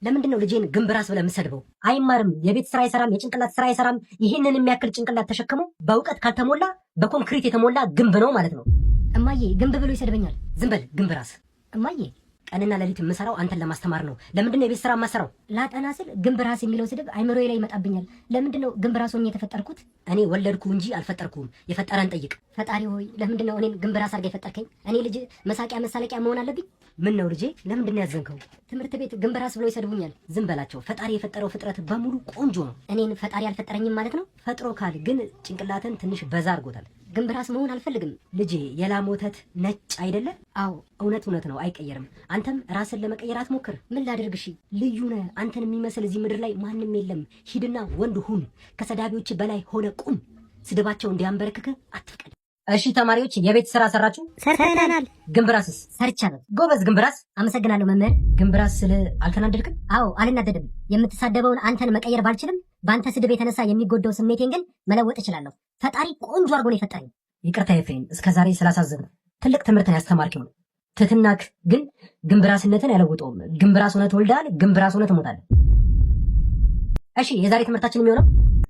ለምንድነው ልጄን ግንብራስ ብለህ የምትሰድበው? አይማርም፣ የቤት ስራ አይሰራም፣ የጭንቅላት ስራ አይሰራም። ይህንን የሚያክል ጭንቅላት ተሸክሞ በእውቀት ካልተሞላ በኮንክሪት የተሞላ ግንብ ነው ማለት ነው። እማዬ ግንብ ብሎ ይሰድበኛል። ዝም በል ግንብራስ። እማዬ ቀንና ሌሊት የምሰራው አንተን ለማስተማር ነው። ለምንድነው የቤት ስራ የማሰራው? ላጠና ስል ግንብራስ የሚለው ስድብ አይምሮዬ ላይ ይመጣብኛል። ለምንድነው ግንብራስ ሆኜ የተፈጠርኩት? እኔ ወለድኩ እንጂ አልፈጠርኩም። የፈጠረን ጠይቅ። ፈጣሪ ሆይ ለምንድነው እኔን ግንብራስ አድርገህ የፈጠርከኝ? እኔ ልጅ መሳቂያ መሳለቂያ መሆን አለብኝ? ምን ነው ልጄ፣ ለምንድነው ያዘንከው? ትምህርት ቤት ግንብራስ ብሎ ይሰድቡኛል። ዝም በላቸው። ፈጣሪ የፈጠረው ፍጥረት በሙሉ ቆንጆ ነው። እኔን ፈጣሪ አልፈጠረኝም ማለት ነው? ፈጥሮ ካል ግን ጭንቅላትን ትንሽ በዛ አድርጎታል። ግንብራስ መሆን አልፈልግም። ልጄ የላም ወተት ነጭ አይደለ? አዎ እውነት ነው፣ አይቀየርም። አንተም ራስን ለመቀየር አትሞክር። ምን ላድርግ? እሺ ልዩ ነህ። አንተን የሚመስል እዚህ ምድር ላይ ማንም የለም። ሂድና ወንድ ሁን። ከሰዳቢዎች በላይ ሆነ ቁም። ስድባቸው እንዲያንበረክክ አትፍቀድ። እሺ ተማሪዎች የቤት ስራ ሰራችሁ? ሰርተናል። ግንብራስስ? ሰርቻለሁ። ጎበዝ ግንብራስ። አመሰግናለሁ መምህር። ግንብራስ ስለ አልተናደድክም? አዎ አልናደድም። የምትሳደበውን አንተን መቀየር ባልችልም በአንተ ስድብ የተነሳ የሚጎዳው ስሜቴን ግን መለወጥ እችላለሁ። ፈጣሪ ቆንጆ አድርጎ ነው የፈጠረኝ። ይቅርታ ኤፍሬም፣ እስከዛሬ ስላሳዘብን። ትልቅ ትምህርትን ያስተማርከው ነው። ትትናክ ግን ግንብራስነትን ያለውጠውም። ግንብራስ ሆነህ ትወልዳለህ፣ ግንብራስ ሆነህ ትሞታለህ። እሺ የዛሬ ትምህርታችን የሚሆነው